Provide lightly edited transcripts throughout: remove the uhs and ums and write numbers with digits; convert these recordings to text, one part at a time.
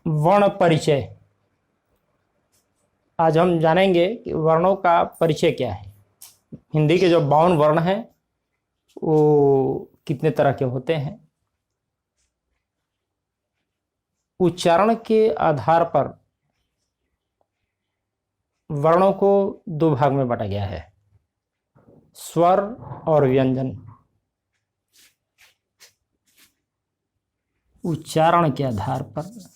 वर्ण परिचय। आज हम जानेंगे कि वर्णों का परिचय क्या है। हिंदी के जो 52 वर्ण हैं वो कितने तरह के होते हैं। उच्चारण के आधार पर वर्णों को दो भाग में बांटा गया है, स्वर और व्यंजन। उच्चारण के आधार पर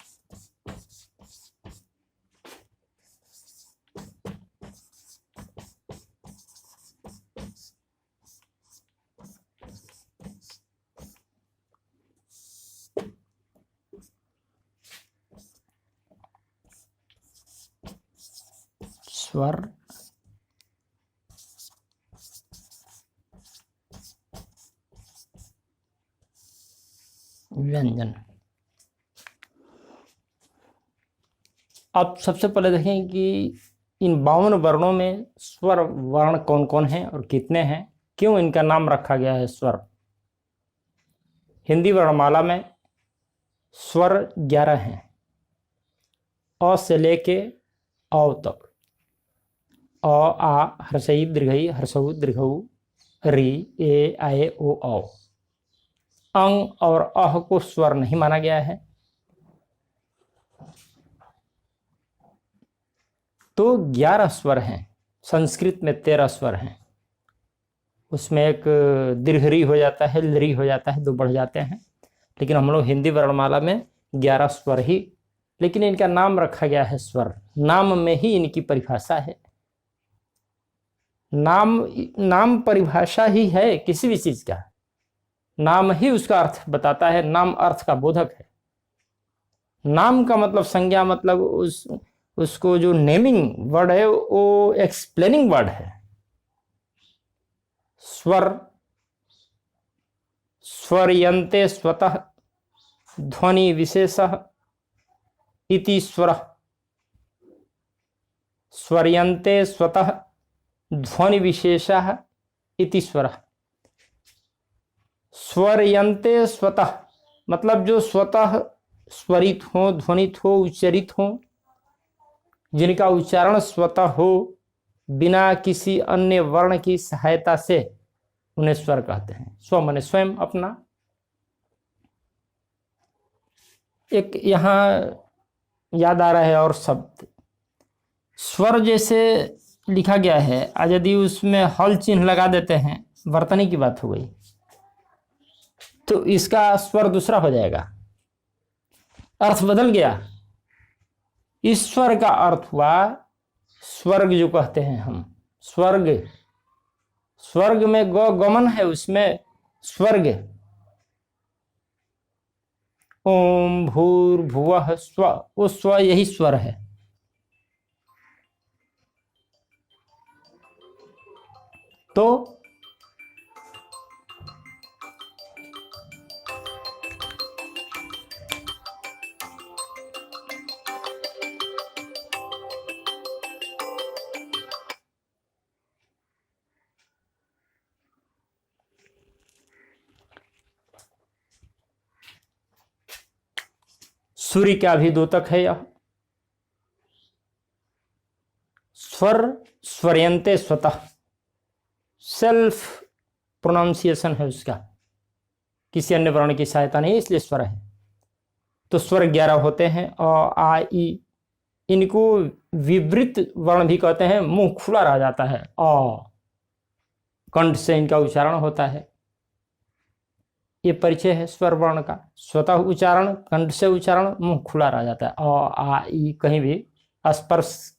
स्वर, व्यंजन। अब सबसे पहले देखें कि इन 52 वर्णों में स्वर वर्ण कौन कौन हैं और कितने हैं, क्यों इनका नाम रखा गया है स्वर। हिंदी वर्णमाला में स्वर 11 हैं, अ से लेके औ तक। अ, आ, हर्षई, दीर्घई, हर्षऊ, दीर्घऊ, री, ए, आए, ओ, औ। अंग और अह को स्वर नहीं माना गया है। तो 11 स्वर हैं। संस्कृत में 13 स्वर हैं। उसमें एक दीर्घरी हो जाता है, लरी हो जाता है, 2 बढ़ जाते हैं। लेकिन हम लोग हिंदी वर्णमाला में 11 स्वर ही, लेकिन इनका नाम रखा गया है स्वर। नाम में ही इनकी परिभाषा है। नाम परिभाषा ही है किसी भी चीज का। नाम ही उसका अर्थ बताता है। नाम अर्थ का बोधक है। नाम का मतलब संज्ञा, मतलब उसको जो नेमिंग वर्ड है वो एक्सप्लेनिंग वर्ड है। स्वर, स्वरयन्ते स्वतः ध्वनि विशेषः इति स्वरः। स्वरयन्ते स्वतः ध्वनि विशेषः इति स्वरः। स्वरयन्ते स्वतः मतलब जो स्वतः स्वरित हो, ध्वनित हो, उच्चरित हो, जिनका उच्चारण स्वतः हो, बिना किसी अन्य वर्ण की सहायता से, उन्हें स्वर कहते हैं। स्व माने स्वयं, अपना। एक यहां याद आ रहा है और शब्द, स्वर जैसे लिखा गया है, आज यदि उसमें हल चिन्ह लगा देते हैं, वर्तनी की बात हो गई, तो इसका स्वर दूसरा हो जाएगा, अर्थ बदल गया। ईश्वर का अर्थ हुआ स्वर्ग, जो कहते हैं हम स्वर्ग। स्वर्ग में गमन है, उसमें स्वर्ग। ओम भूर्भुवः स्व, वो स्व यही स्वर है। तो सूर्य का भी द्योतक है यह। स्वर, स्वरयन्ते स्वतः, सेल्फ प्रोनाउंसिएशन है उसका, किसी अन्य वर्ण की सहायता नहीं, इसलिए स्वर है। तो स्वर 11 होते हैं। अ, आ, ई। इनको विवृत वर्ण भी कहते हैं। मुंह खुला रह जाता है, अ, कंठ से इनका उच्चारण होता है। ये परिचय है स्वर वर्ण का। स्वतः उच्चारण, कंठ से उच्चारण, मुंह खुला रह जाता है। अ, आ, ई, कहीं भी स्पर्श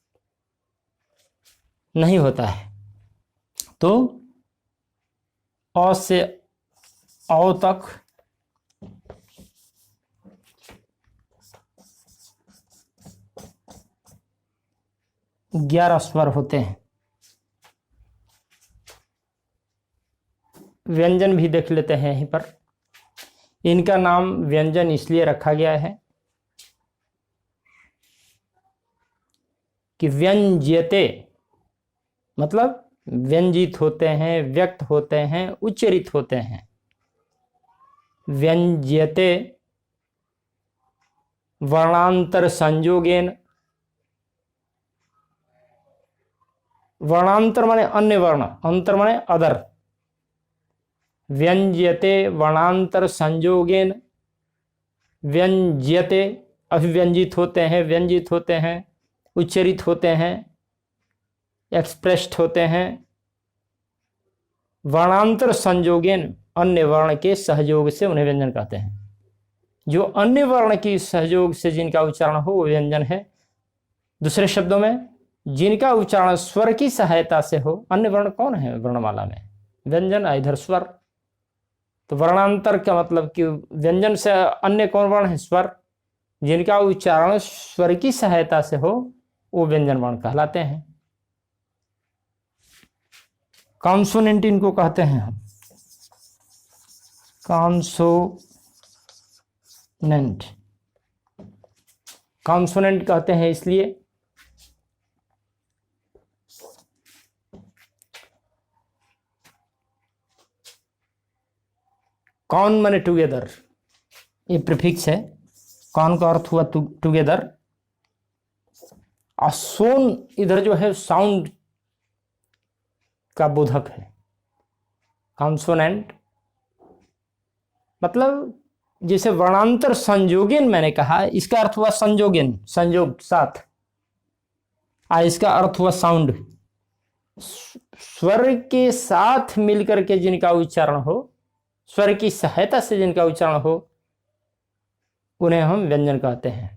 नहीं होता है। तो अ से औ तक 11 स्वर होते हैं। व्यंजन भी देख लेते हैं यहीं पर। इनका नाम व्यंजन इसलिए रखा गया है कि व्यंज्यते मतलब व्यंजित होते हैं, व्यक्त होते हैं, उच्चरित होते हैं। व्यंज्यते वर्णांतर संयोगेन, वर्णांतर माने अन्य वर्ण, अंतर माने अदर, व्यंज्यते वर्णांतर संयोगेन, व्यंज्यते अभिव्यंजित होते हैं, व्यंजित होते हैं, उच्चरित होते हैं, एक्सप्रेस्ड होते हैं, वर्णांतर संयोगेन अन्य वर्ण के सहयोग से उन्हें व्यंजन कहते हैं। जो अन्य वर्ण की सहयोग से जिनका उच्चारण हो वो व्यंजन है। दूसरे शब्दों में जिनका उच्चारण स्वर की सहायता से हो। अन्य वर्ण कौन है वर्णमाला में? व्यंजन, इधर स्वर। तो वर्णांतर का मतलब कि व्यंजन से अन्य कौन वर्ण है? स्वर। जिनका उच्चारण स्वर की सहायता से हो वो व्यंजन वर्ण कहलाते हैं। कॉन्सोनेंट इनको कहते हैं हम, कॉन्सोनेंट। कॉन्सोनेंट कहते हैं इसलिए कॉन माने टुगेदर, ये प्रीफिक्स है। कॉन का अर्थ हुआ टुगेदर, और सोन इधर जो है साउंड का बोधक है। कॉन्सोनेंट मतलब जैसे वर्णांतर संयोगन मैंने कहा, इसका अर्थ हुआ संयोगन, संयोग साथ, इसका अर्थ हुआ साउंड। स्वर के साथ मिलकर के जिनका उच्चारण हो, स्वर की सहायता से जिनका उच्चारण हो, उन्हें हम व्यंजन कहते हैं।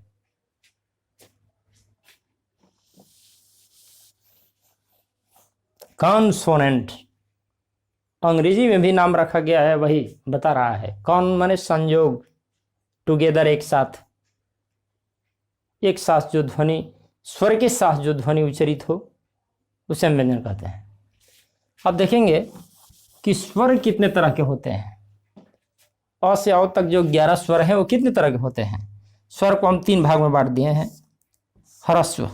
कॉन्सोनेंट अंग्रेजी में भी नाम रखा गया है, वही बता रहा है। कॉन माने संयोग, टुगेदर एक साथ, एक साथ जो ध्वनि, स्वर के साथ जो ध्वनि उच्चरित हो उसे हम व्यंजन कहते हैं। अब देखेंगे कि स्वर कितने तरह के होते हैं। अ से अ तक जो 11 स्वर हैं वो कितने तरह के होते हैं। स्वर को हम 3 भाग में बांट दिए हैं। ह्रस्व,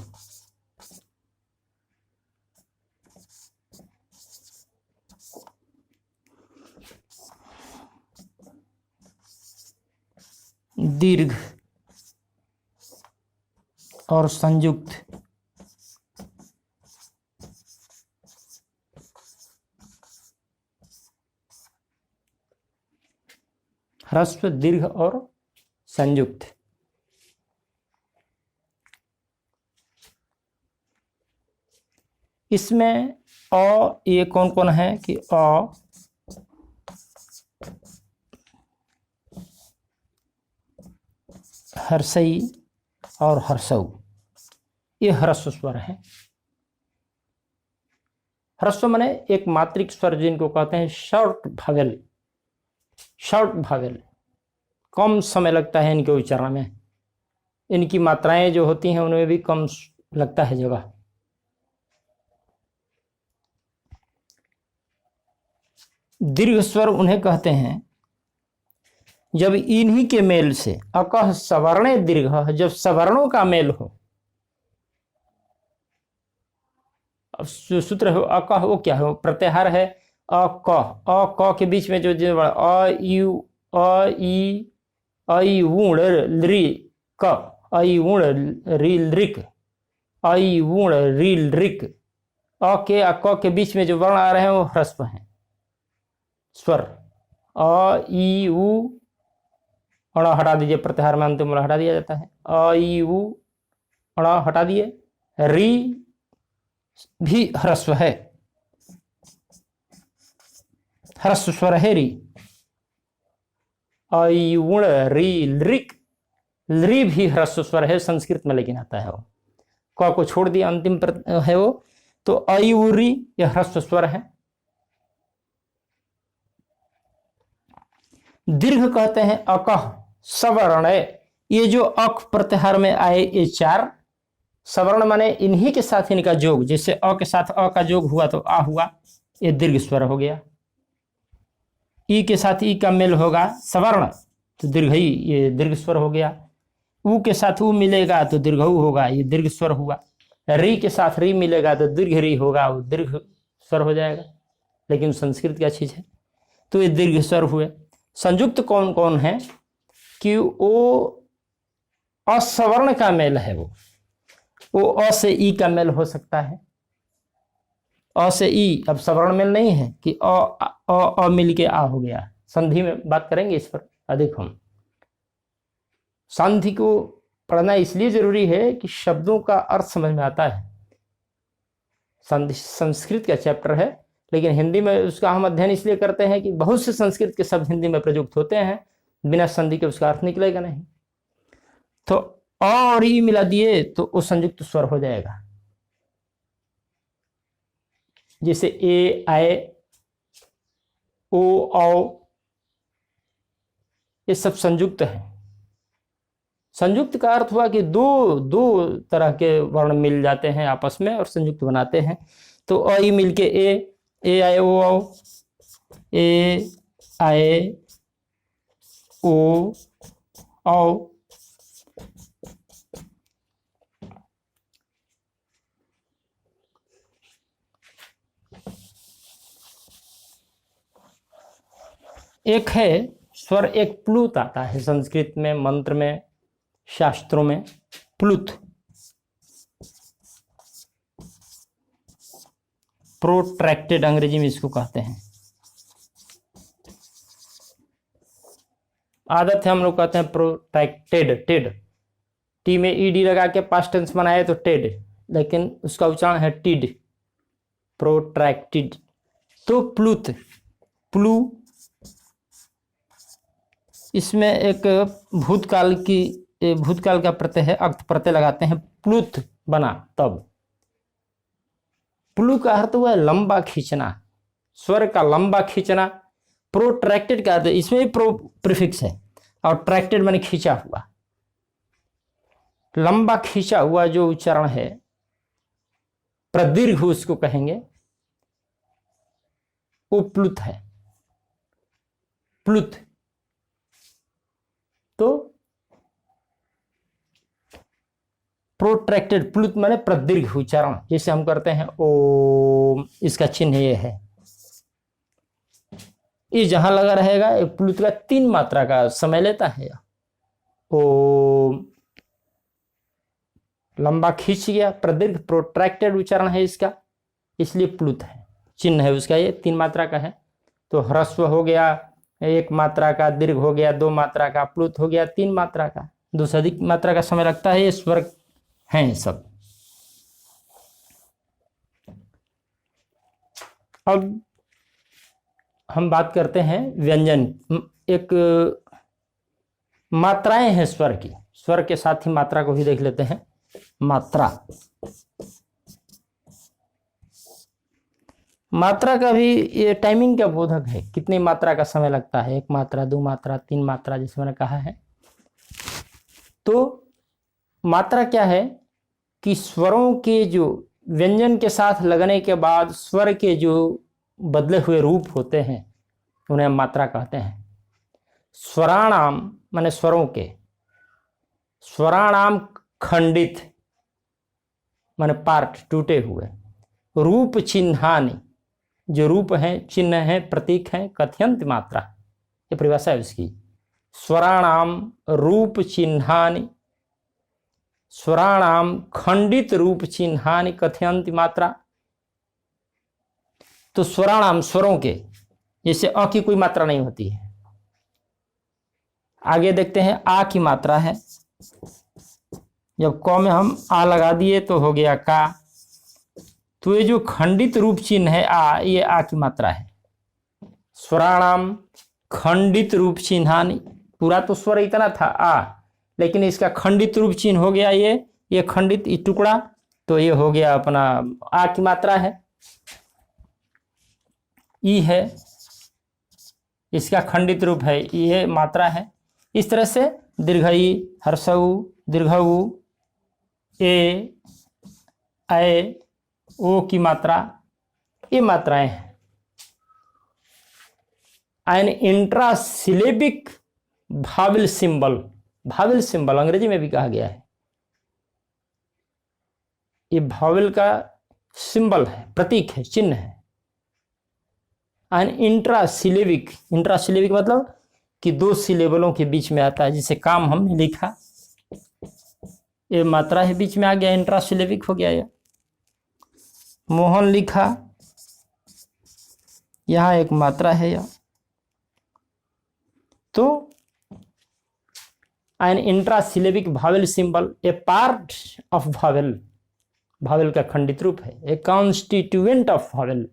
दीर्घ और संयुक्त। ह्रस्व, दीर्घ और संयुक्त। इसमें अ ये कौन कौन है कि अ, हर्षई और हर्षऊ, ये ह्रस्व स्वर है। ह्रस्व माने एक मात्रिक स्वर जिनको कहते हैं शॉर्ट भावेल। शॉर्ट भावेल, कम समय लगता है इनके उच्चारण में, इनकी मात्राएं जो होती हैं उनमें भी कम लगता है जगह। दीर्घ स्वर उन्हें कहते हैं जब इन्हीं के मेल से, अकह सवर्णे दीर्घ, जब सवर्णों का मेल हो। सूत्र हो अकह, वो क्या है? प्रत्याहार है अकह। अ क के बीच में जो अ यू अ ई आई वुण रि क, आई वुण रील रिक, आई वुण रील रिक। अ के क के बीच में जो वर्ण आ रहे हैं वो ह्रस्व हैं स्वर। अ ई उ, अण हटा दीजिए, प्रत्याहार में अंतिम वाला हटा दिया जाता है। अ ई उ, अण हटा दिए। री भी ह्रस्व है, ह्रस्व स्वर है री। आई वुण री रिक, री भी ह्रस्व स्वर है, संस्कृत में लेकिन आता है वो। क को छोड़ दिया, अंतिम है वो, तो आई उ री यह ह्रस्व स्वर है। दीर्घ कहते हैं अकह सवर्ण। ये जो अक प्रत्याहार में आए ये 4 सवर्ण माने इन्हीं के साथ इनका जोग, जैसे अ के साथ अ का जोग हुआ तो आ हुआ, ये दीर्घ स्वर हो गया। ई के साथ ई का मेल होगा सवर्ण तो दीर्घ ही, ये दीर्घ स्वर हो गया। उ के साथ उ मिलेगा तो दीर्घ उ होगा, ये दीर्घ स्वर हुआ। री के साथ री मिलेगा तो दीर्घ री होगा, वो दीर्घ स्वर हो जाएगा। लेकिन संस्कृत क्या चीज है, तो ये दीर्घ स्वर हुए। संयुक्त कौन कौन है कि वो असवर्ण का मेल है वो अ से ई का मेल हो सकता है। अ से ई, अब सवर्ण मेल नहीं है कि अ मिल के आ हो गया। संधि में बात करेंगे इस पर अधिक हम। संधि को पढ़ना इसलिए जरूरी है कि शब्दों का अर्थ समझ में आता है। संधि संस्कृत का चैप्टर है, लेकिन हिंदी में उसका हम अध्ययन इसलिए करते हैं कि बहुत से संस्कृत के शब्द हिंदी में प्रयुक्त होते हैं, बिना संधि के उसका अर्थ निकलेगा नहीं। तो अ और ई मिला दिए तो वो संयुक्त स्वर हो जाएगा। जैसे ए, आए, ओ, औ, ये सब संयुक्त है। संयुक्त का अर्थ हुआ कि दो तरह के वर्ण मिल जाते हैं आपस में और संयुक्त बनाते हैं। तो अ ई मिल के ए आए ओ औ, ए आए ओ औ। एक है स्वर, एक प्लुत आता है संस्कृत में, मंत्र में, शास्त्रों में। प्लुत, प्रोट्रैक्टेड अंग्रेजी में इसको कहते हैं। आदत है हम लोग कहते हैं प्रोट्रैक्टेड, टेड, टी में ईडी लगा के पास्ट टेंस बनाए तो टेड, लेकिन उसका उच्चारण है टिड, प्रोट्रैक्टेड। तो प्लुत, प्लू, इसमें एक भूतकाल का प्रत्यय है, अक्त प्रत्यय लगाते हैं, प्लुत बना तब। प्लू का अर्थ हुआ लंबा खींचना, स्वर का लंबा खींचना। प्रोट्रैक्टेड का अर्थ, इसमें भी प्रो प्रीफिक्स है, और ट्रैक्टेड माने खींचा हुआ, लंबा खींचा हुआ जो उच्चारण है, प्रदीर्घ उसको कहेंगे, वो प्लुत है। प्लुत तो प्रोट्रैक्टेड, प्लुत माने प्रदीर्घ उच्चारण, जैसे हम करते हैं ओम, इसका चिन्ह ये है। ये जहां लगा रहेगा, एक प्लुत का 3 मात्रा का समय लेता है। ओम, लंबा खींच गया, प्रदीर्घ, प्रोट्रैक्टेड उच्चारण है इसका, इसलिए प्लुत है, चिन्ह है उसका, ये 3 मात्रा का है। तो ह्रस्व हो गया 1 मात्रा का, दीर्घ हो गया 2 मात्रा का, प्लुत हो गया 3 मात्रा का, 2 से अधिक मात्रा का समय लगता है। ये स्वर हैं सब। अब हम बात करते हैं व्यंजन। एक मात्राएं हैं स्वर की, स्वर के साथ ही मात्रा को भी देख लेते हैं। मात्रा, मात्रा का भी ये टाइमिंग का बोधक है, कितनी मात्रा का समय लगता है, 1 मात्रा, 2 मात्रा, 3 मात्रा, जैसे मैंने कहा है। तो मात्रा क्या है कि स्वरों के जो व्यंजन के साथ लगने के बाद स्वर के जो बदले हुए रूप होते हैं, उन्हें मात्रा कहते हैं। स्वराणाम माने स्वरों के, स्वराणाम खंडित माने पार्ट, टूटे हुए, रूप चिन्हानि, जो रूप हैं, चिन्ह हैं, प्रतीक हैं, कथयंत मात्रा, ये परिभाषा है उसकी। स्वराणाम रूप चिन्हानि, स्वराणाम खंडित रूप चिन्हानि कथयंत मात्रा। तो स्वराणाम, स्वरों के, जैसे अ की कोई मात्रा नहीं होती है। आगे देखते हैं, आ की मात्रा है, जब क में हम आ लगा दिए तो हो गया का। तो ये जो खंडित रूप चिन्ह है आ, ये आ की मात्रा है। स्वराणाम खंडित रूप चिन्हानि, पूरा तो स्वर इतना था आ, लेकिन इसका खंडित रूप चिन्ह हो गया ये खंडित टुकड़ा, तो ये हो गया अपना आ की मात्रा है। ई है, इसका खंडित रूप है, ये मात्रा है। इस तरह से दीर्घई, हर्षऊ, दीर्घऊ, ए, ऐ, ओ की मात्रा, ये मात्राएं हैं। An intrasyllabic vowel symbol, vowel symbol अंग्रेजी में भी कहा गया है, ये भावेल का सिंबल है, प्रतीक है, चिन्ह है। एन इंट्रासिलेबिक, इंट्रासिलेबिक मतलब कि 2 सिलेबलों के बीच में आता है, जिसे काम हमने लिखा, ये मात्रा है बीच में आ गया, इंट्रासिलेबिक हो गया। यह मोहन लिखा, यहाँ एक मात्रा है यह। तो an intrasyllabic vowel symbol a part of vowel, vowel का खंडित रूप है। ए कॉन्स्टिट्यूएंट ऑफ भावेल,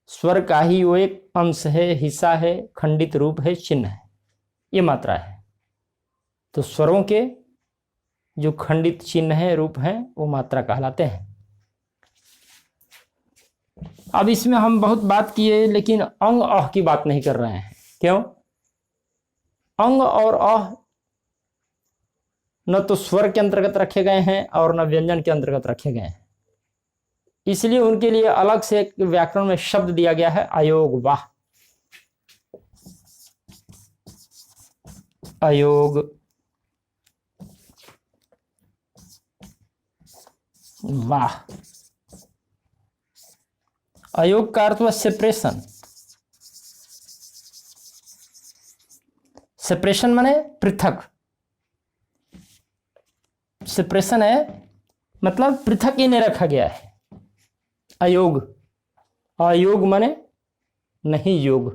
स्वर का ही वो एक अंश है, हिस्सा है, खंडित रूप है, चिन्ह है, ये मात्रा है। तो स्वरों के जो खंडित चिन्ह है, रूप है, वो मात्रा कहलाते हैं। अब इसमें हम बहुत बात किए, लेकिन अंग अह की बात नहीं कर रहे हैं। क्यों? अंग और अह न तो स्वर के अंतर्गत रखे गए हैं और न व्यंजन के अंतर्गत रखे गए हैं, इसलिए उनके लिए अलग से एक व्याकरण में शब्द दिया गया है, अयोग वाह। अयोग वाह। अयोग का अर्थ हुआ सेपरेशन। सेपरेशन माने पृथक। सेपरेशन है मतलब पृथक इन्हें रखा गया है। अयोग, अयोग माने नहीं योग,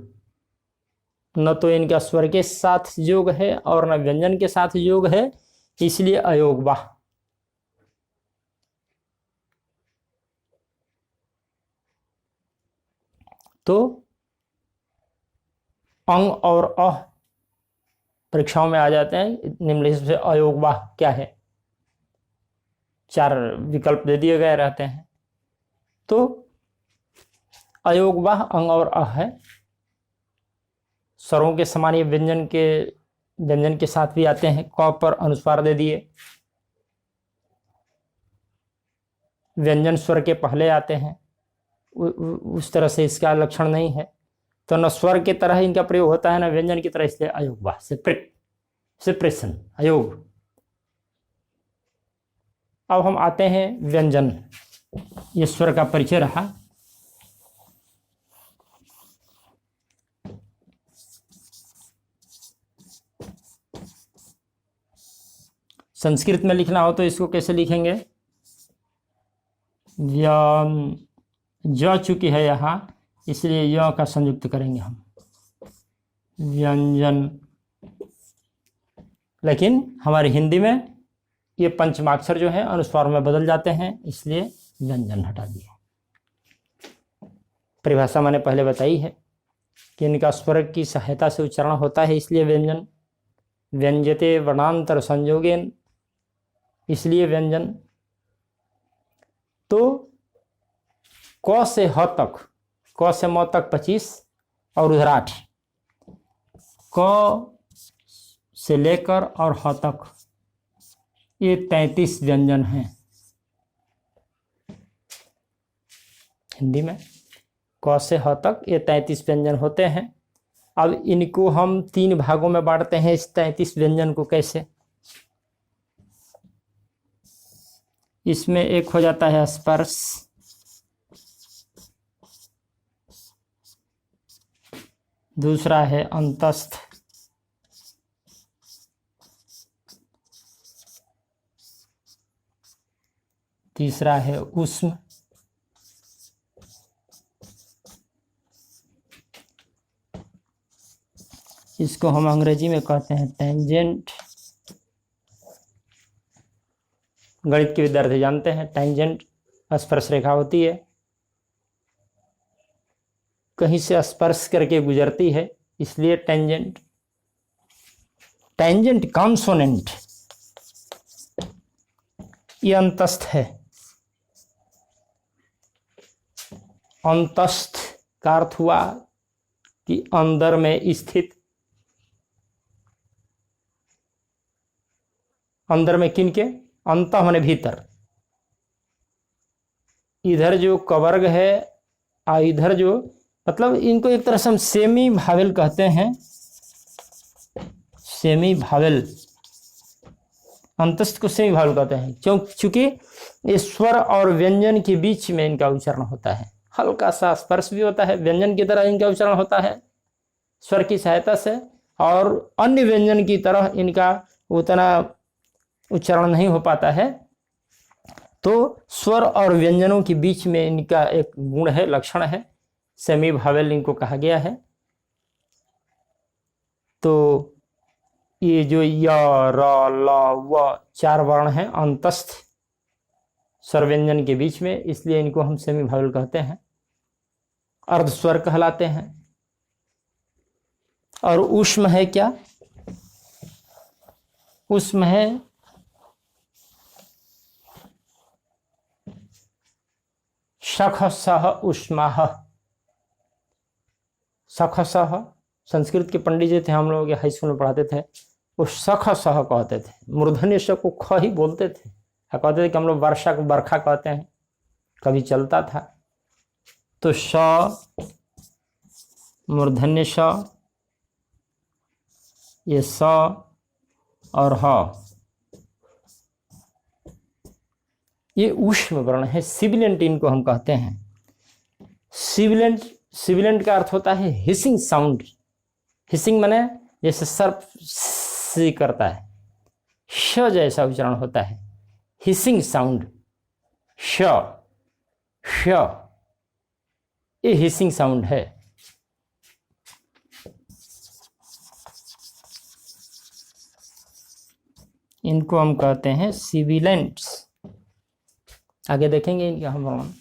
न तो इनका स्वर के साथ योग है और न व्यंजन के साथ योग है, इसलिए अयोग वाह। तो अंग और अह परीक्षाओं में आ जाते हैं। निम्नलिखित से अयोग वाह क्या है, 4 विकल्प दे दिए गए रहते हैं। तो अयोग वाह अंग और अह है। स्वरों के समान ये व्यंजन के साथ भी आते हैं। क पर अनुस्वार दे दिए, व्यंजन स्वर के पहले आते हैं, उस तरह से इसका लक्षण नहीं है। तो न स्वर के तरह इनका प्रयोग होता है, न व्यंजन की तरह, इसलिए अयोग वाह, सेपरेशन, अयोग। अब हम आते हैं व्यंजन। ये स्वर का परिचय रहा। संस्कृत में लिखना हो तो इसको कैसे लिखेंगे? ज चूंकि है यहाँ, इसलिए य का संयुक्त करेंगे हम, व्यंजन। लेकिन हमारी हिंदी में ये पंचमाक्षर जो है अनुस्वार में बदल जाते हैं, इसलिए व्यंजन हटा दिए। परिभाषा मैंने पहले बताई है कि इनका स्वर की सहायता से उच्चारण होता है, इसलिए व्यंजन। व्यंजते वर्णांतर संयोगेन, इसलिए व्यंजन। तो क से ह तक, क से म तक 25 और उधर 8, क से लेकर और ह तक ये 33 व्यंजन हैं हिंदी में। क से ह तक ये 33 व्यंजन होते हैं। अब इनको हम 3 भागों में बांटते हैं। इस 33 व्यंजन को कैसे? इसमें एक हो जाता है स्पर्श, दूसरा है अंतस्थ, तीसरा है ऊष्म, इसको हम अंग्रेजी में कहते हैं टेंजेंट। गणित के विद्यार्थी जानते हैं, टेंजेंट स्पर्श रेखा होती है, कहीं से स्पर्श करके गुजरती है, इसलिए टेंजेंट। टेंजेंट कॉन्सोनेंट, ये अंतस्थ है। अंतस्थ का अर्थ हुआ कि अंदर में स्थित। अंदर में किनके? अंत माने भीतर। इधर जो कवर्ग है और इधर जो, मतलब इनको एक तरह से हम सेमी भावेल कहते हैं। सेमी भावेल, अंतस्थ को सेमी भावेल कहते हैं क्योंकि ये स्वर और व्यंजन के बीच में इनका उच्चारण होता है। हल्का सा स्पर्श भी होता है, व्यंजन की तरह इनका उच्चारण होता है स्वर की सहायता से, और अन्य व्यंजन की तरह इनका उतना उच्चारण नहीं हो पाता है, तो स्वर और व्यंजनों के बीच में इनका एक गुण है, लक्षण है, सेमी भावेल इनको कहा गया है। तो ये जो य, र, ल, व 4 वर्ण हैं अंतस्थ स्वर व्यंजन के बीच में, इसलिए इनको हम सेमी भावेल कहते हैं, अर्ध स्वर कहलाते हैं। और ऊष्म है क्या? ऊष्म है सखसः ऊष्माः। सखसः, संस्कृत के पंडित जी थे, हम लोग हाई स्कूल में पढ़ाते थे, वो सखसः कहते थे, मूर्धन्य स को ख ही बोलते थे, कहते थे कि हम लोग वर्षा को बरखा कहते हैं, कभी चलता था। तो स मूर्धन्य स, ये स और ह, ये ऊष्म वर्ण है, सिबिलेंट इनको हम कहते हैं। सिबिलेंट, सिबिलेंट का अर्थ होता है हिसिंग साउंड। हिसिंग माने जैसे सर्प सी करता है, श जैसा उच्चारण होता है, हिसिंग साउंड, श श, ये हिसिंग साउंड है। इनको हम कहते हैं सिबिलेंट्स। आगे देखेंगे इनका हम वर्णन।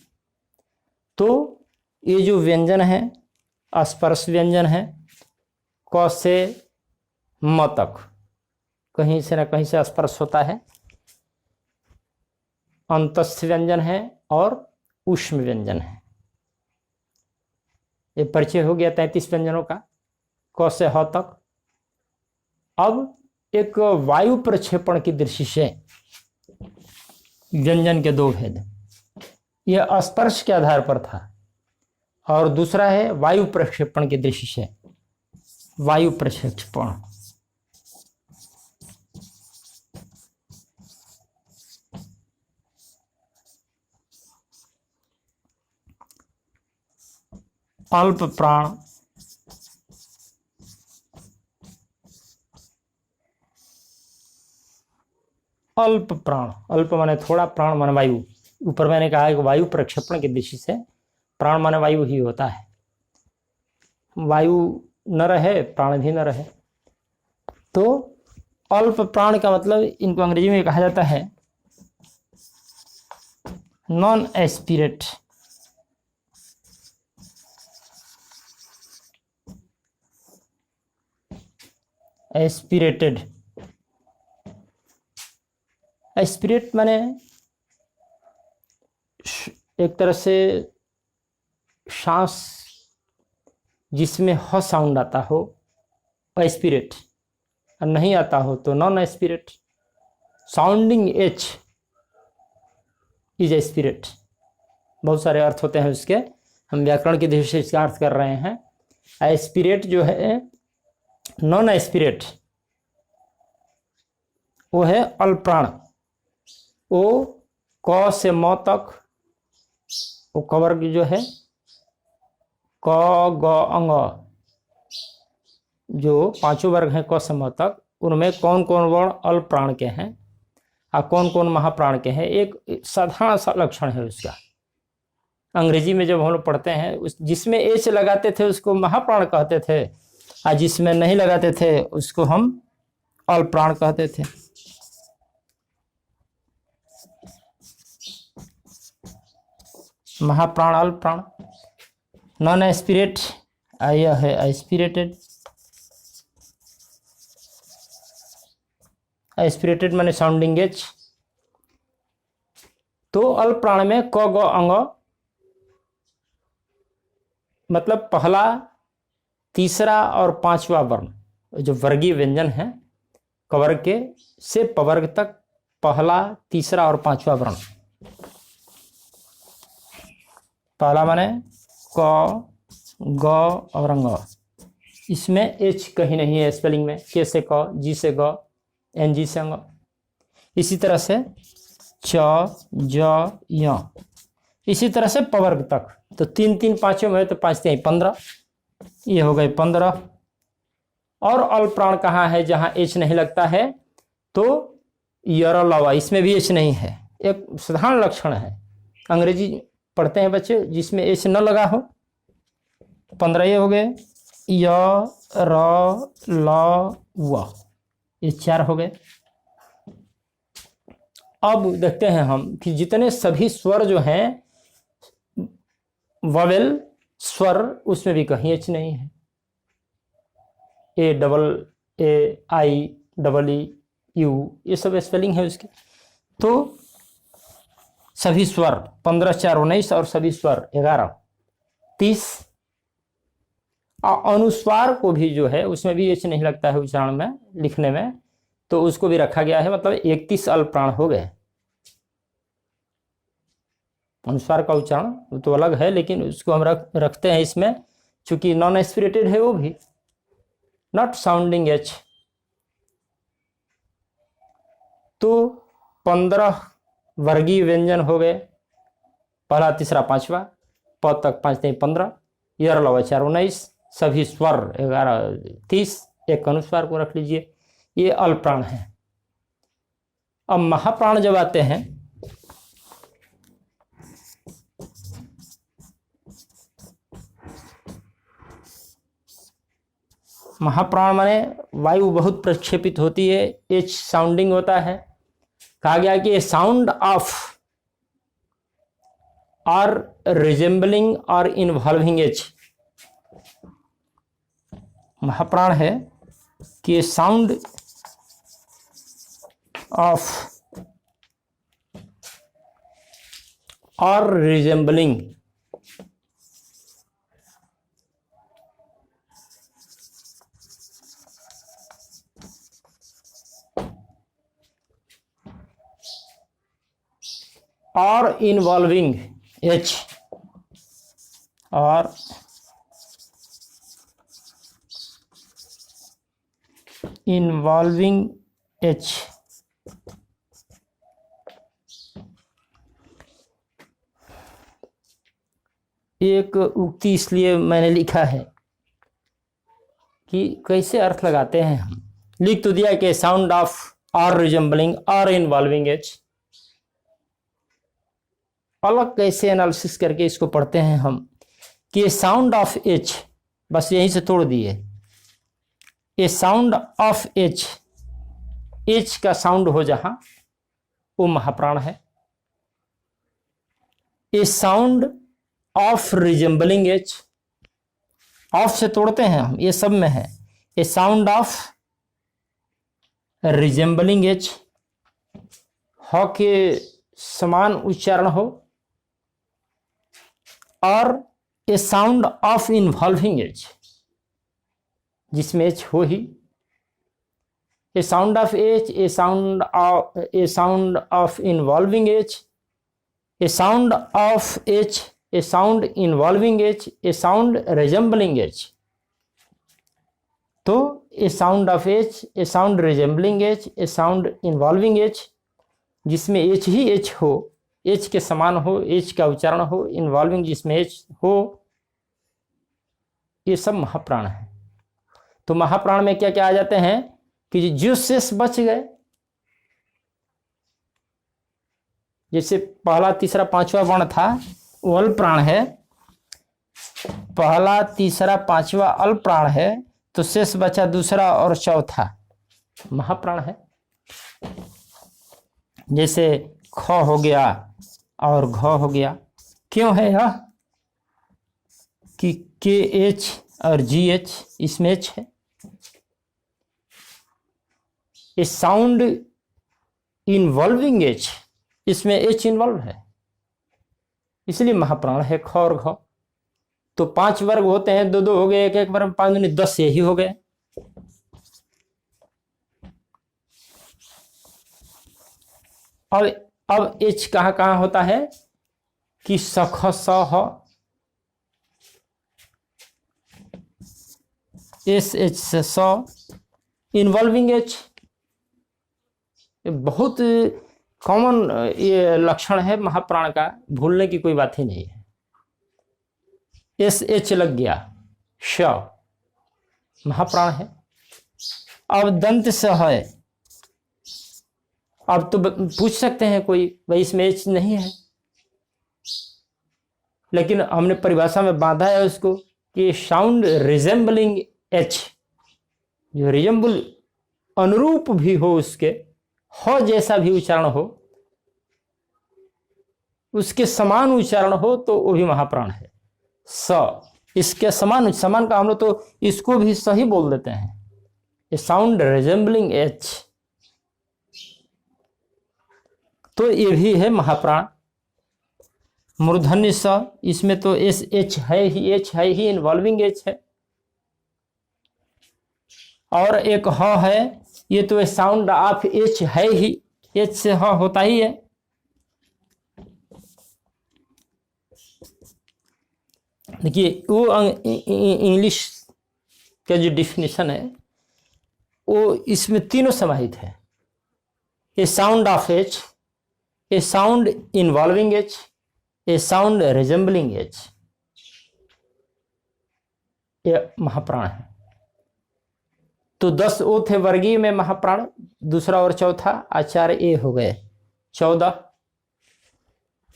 तो ये जो व्यंजन है स्पर्श व्यंजन है, क से म तक कहीं से ना कहीं से स्पर्श होता है, अंतस्थ व्यंजन है और ऊष्म व्यंजन है। ये परिचय हो गया 33 व्यंजनों का, क से ह तक। अब एक वायु प्रक्षेपण की दृष्टि से व्यंजन के 2 भेद, यह स्पर्श के आधार पर था, और दूसरा है वायु प्रक्षेपण की दृष्टि से। वायु प्रक्षेपण, अल्प प्राण, अल्प प्राण, अल्प माने थोड़ा, प्राण माने वायु। ऊपर मैंने कहा है कि वायु प्रक्षेपण की दृष्टि से प्राण माने वायु ही होता है, वायु न रहे प्राण भी न रहे। तो अल्प प्राण का मतलब इनको अंग्रेजी में कहा जाता है नॉन एस्पिरेट। एस्पिरेटेड, एस्पिरेट माने एक तरह से सांस जिसमें ह साउंड आता हो, एस्पिरेट, और नहीं आता हो तो non aspirate. Sounding H is aspirate. बहुत सारे अर्थ होते हैं उसके, हम व्याकरण की दृष्टि से इसका अर्थ कर रहे हैं। एस्पिरेट जो है, नॉन एस्पिरेट, वो है अल्पप्राण। वो क से म तक, वो कवर्ग जो है, क ग अंग, जो 5 वर्ग हैं क से म तक, उनमें कौन कौन वर्ण अल्प प्राण के हैं और कौन कौन महाप्राण के हैं, एक साधारण सा लक्षण है उसका। अंग्रेजी में जब हम लोग पढ़ते हैं, उस जिसमें एच लगाते थे उसको महाप्राण कहते थे, और जिसमें नहीं लगाते थे उसको हम अल्प प्राण कहते थे। महाप्राण, अल्प प्राण। नॉन एस्पिरेट, यह है एस्पिरेटेड। एस्पिरेटेड माने साउंडिंग एच। तो अल्प प्राण में क ग अंग, मतलब पहला, तीसरा और 5वां वर्ण, जो वर्गीय व्यंजन है कवर्ग के से पवर्ग तक, पहला, तीसरा और 5वां वर्ण। पहला माने क, ग और अंग, इसमें एच कहीं नहीं है स्पेलिंग में, के से क, जी से ग, एन जी से अंग। इसी तरह से च, ज, य, इसी तरह से पवर्ग तक। तो 3 3 5 में है तो 5 3 15, ये हो गए 15। और अल्प प्राण कहाँ है जहां एच नहीं लगता है, तो यरलवा, इसमें भी एच नहीं है। एक साधारण लक्षण है, अंग्रेजी पढ़ते हैं बच्चे जिसमें एच न लगा हो। 15 ये हो गए, य र ल व, ये 4 हो गए। अब देखते हैं हम कि जितने सभी स्वर जो हैं ववेल स्वर, उसमें भी कहीं एच नहीं है। A double A I double E U, ये सब स्पेलिंग है उसकी। तो सभी स्वर 15 4 19 और सभी स्वर 11 30। अनुस्वार को भी जो है उसमें भी एच नहीं लगता है उच्चारण में, लिखने में, तो उसको भी रखा गया है। मतलब 31 अल्पप्राण हो गए। अनुस्वार का उच्चारण तो अलग है, लेकिन उसको हम रखते हैं इसमें, चूंकि नॉन एस्पिरेटेड है वो भी, नॉट साउंडिंग एच। तो 15 वर्गीय व्यंजन हो गए, पहला तीसरा पांचवा, प तक 5 3 15, यरलवा 4 19, सभी स्वर 11 30, एक अनुस्वार को रख लीजिए। ये अल्पप्राण है। अब महाप्राण जब आते हैं, महाप्राण माने वायु बहुत प्रक्षेपित होती है, एच साउंडिंग होता है। कहा गया कि ए साउंड ऑफ आर रिजेंबलिंग और इन्वॉल्विंग एच। महाप्राण है कि साउंड ऑफ और रिजेंबलिंग और इन्वॉल्विंग एच, और इन्वॉल्विंग एच। एक उक्ति इसलिए मैंने लिखा है कि कैसे अर्थ लगाते हैं हम। लिख तो दिया कि साउंड ऑफ आर रिजेंबलिंग और इन्वॉल्विंग एच, अलग कैसे एनालिसिस करके इसको पढ़ते हैं हम कि साउंड ऑफ एच, बस यहीं से तोड़ दिए। A sound of H, H का साउंड हो जहां वो महाप्राण है। A sound of resembling H, of से तोड़ते हैं हम, ये सब में है। A sound of resembling H, ह के समान उच्चारण हो, और a sound of involving H, जिसमें एच हो ही। A sound of H, a sound of involving H, a sound of H, a sound involving H, a sound resembling H. तो a sound of H, a sound resembling H, a sound involving H, जिसमें H ही H हो, H के समान हो, H का उच्चारण हो, इन्वॉल्विंग जिसमें एच हो, ये सब महाप्राण है। तो महाप्राण में क्या क्या आ जाते हैं कि जो शेष बच गए, जैसे पहला तीसरा पांचवा वर्ण था वो अल्पप्राण है, पहला तीसरा पांचवा अल्पप्राण है, तो शेष बचा दूसरा और चौथा महाप्राण है। जैसे ख हो गया और घ हो गया। क्यों है यह कि के एच और जी एच, इसमें एच है। ए साउंड इन्वॉल्विंग एच, इसमें एच इन्वॉल्व है, इसलिए महाप्राण है ख और घ। तो 5 वर्ग होते हैं, 2 2 हो गए, 1 1 वर्ग 5 दूनी 10, यही हो गए। अब एच कहाँ कहाँ होता है कि सख सह, एस एच से स, इन्वॉल्विंग एच। बहुत कॉमन ये लक्षण है महाप्राण का, भूलने की कोई बात ही नहीं है। एस एच लग गया, श महाप्राण है। अब दंत से है, अब तो पूछ सकते हैं कोई, भाई इसमें एच नहीं है, लेकिन हमने परिभाषा में बांधा है उसको कि साउंड रिजेंबलिंग एच, जो रिजेंबल अनुरूप भी हो उसके, हो जैसा भी उच्चारण हो, उसके समान उच्चारण हो तो वो भी महाप्राण है। स इसके समान का हम लोग तो इसको भी सही बोल देते हैं, ए साउंड रिजेंबलिंग एच, तो ये भी है महाप्राण। मूर्धन्य स, इसमें तो एस एच है ही, एच है ही, इन्वॉल्विंग एच है। और एक ह है, ये तो साउंड ऑफ एच है ही, एच से ह होता ही है। देखिए वो इंग्लिश का जो डिफिनेशन है वो इसमें तीनों समाहित है, a sound of H, a sound involving H, a sound resembling H, ये महाप्राण है। तो 10 ओ थे वर्गीय में महाप्राण, दूसरा और चौथा आचार्य ए हो गए 14।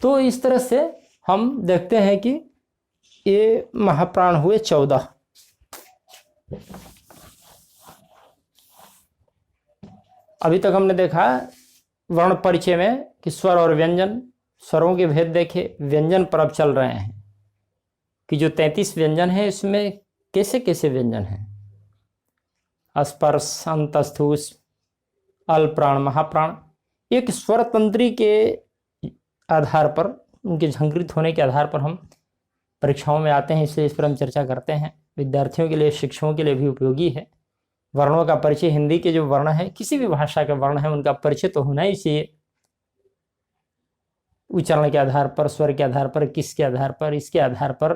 तो इस तरह से हम देखते हैं कि ये महाप्राण हुए 14। अभी तक हमने देखा वर्ण परिचय में कि स्वर और व्यंजन, स्वरों के भेद देखे, व्यंजन पर अब चल रहे हैं कि जो 33 व्यंजन है इसमें कैसे कैसे व्यंजन हैं। स्पर्श, अंतस्थूस, अल्प्राण, महाप्राण। एक स्वर तंत्री के आधार पर, उनके झंकृत होने के आधार पर हम परीक्षाओं में आते हैं, इसलिए इस पर हम चर्चा करते हैं। विद्यार्थियों के लिए, शिक्षकों के लिए भी उपयोगी है। वर्णों का परिचय, हिंदी के जो वर्ण है, किसी भी भाषा के वर्ण है, उनका परिचय तो होना ही चाहिए। उच्चारण के आधार पर, स्वर के आधार पर, किसके आधार पर, इसके आधार पर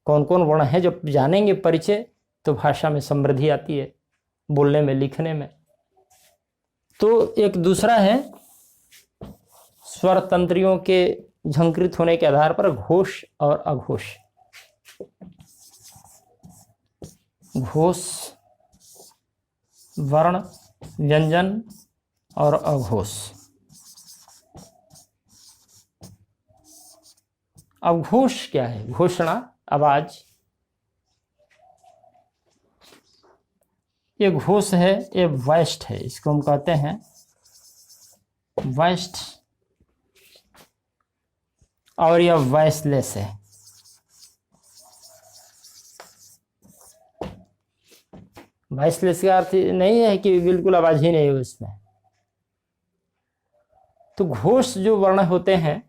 कौन कौन वर्ण है, जब जानेंगे परिचय तो भाषा में समृद्धि आती है, बोलने में, लिखने में। तो एक दूसरा है स्वर तंत्रियों के झंकृत होने के आधार पर घोष और अघोष। घोष, वर्ण, व्यंजन और अघोष। अघोष क्या है? घोषणा, आवाज। ये घोष है, ये वैस्ट है, इसको हम कहते हैं वैस्ट, और यह वॉइसलेस है। वॉइसलेस का अर्थ नहीं है कि बिल्कुल आवाज ही नहीं है उसमें। तो घोष जो वर्ण होते हैं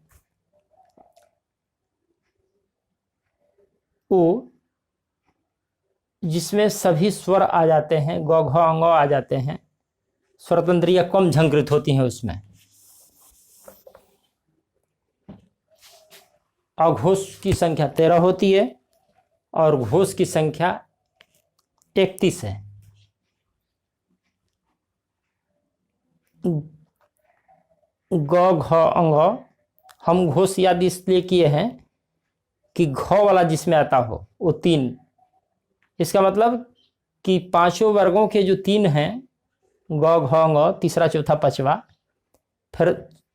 वो जिसमें सभी स्वर आ जाते हैं, गौ घ अंग आ जाते हैं, स्वरतंत्रियां कम झंकृत होती हैं उसमें। अघोष की संख्या 13 होती है और घोष की संख्या 31 है। ग घ अंग हम घोष याद इसलिए किए हैं कि घ वाला जिसमें आता हो वो 3। इसका मतलब कि पांचों वर्गों के जो 3 हैं, ग घ अंग, तीसरा चौथा पांचवा, फिर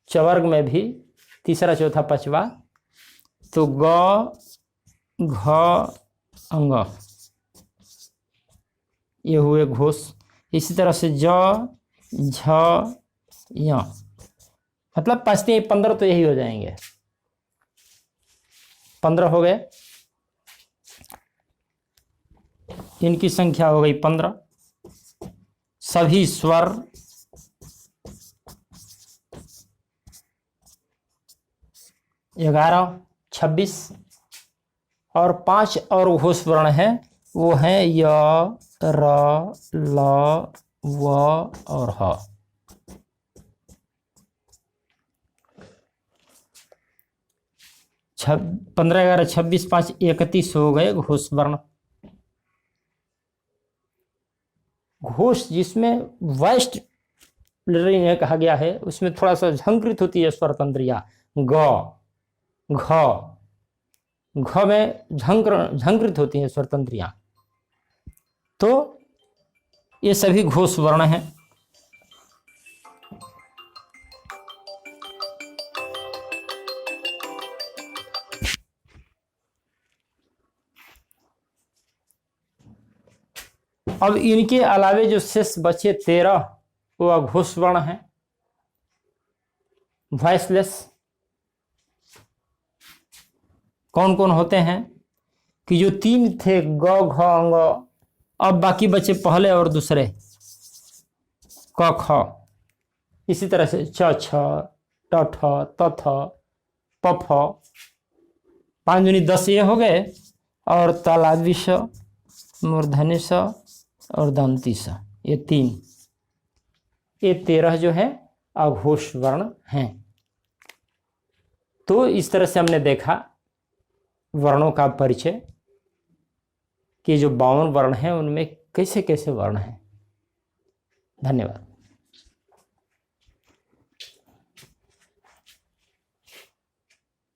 चवर्ग में भी तीसरा चौथा पांचवा, तो ग घ अंग ये हुए घोष। इसी तरह से ज झ य, मतलब 5 3 15 तो यही हो जाएंगे, 15 हो गए। इनकी संख्या हो गई 15। सभी स्वर ग्यारह 26 और 5 और घोष वर्ण हैं, वो हैं य, र, ल, व और ह। छब 15 11 26 5 31 हो गए घोष वर्ण। घोष जिसमें वेस्ट में कहा गया है उसमें थोड़ा सा झंकृत होती है स्वरतंत्रियां। ग घ में झंकृत होती है स्वरतंत्रियां। तो ये सभी घोष वर्ण हैं। अब इनके अलावे जो शेष बचे 13 वो अघोष वर्ण हैं, वॉइसलेस। कौन कौन होते हैं कि जो 3 थे ग घ अंग, अब बाकी बचे पहले और दूसरे क ख। इसी तरह से च छ ट ठ त थ प फ, 5 दूनी 10 ये हो गए, और तालाबी स, मूर्धन्य स और दंती स, ये 3, ये 13 जो है अघोष वर्ण हैं। तो इस तरह से हमने देखा वर्णों का परिचय कि जो 52 वर्ण हैं उनमें कैसे कैसे वर्ण हैं। धन्यवाद।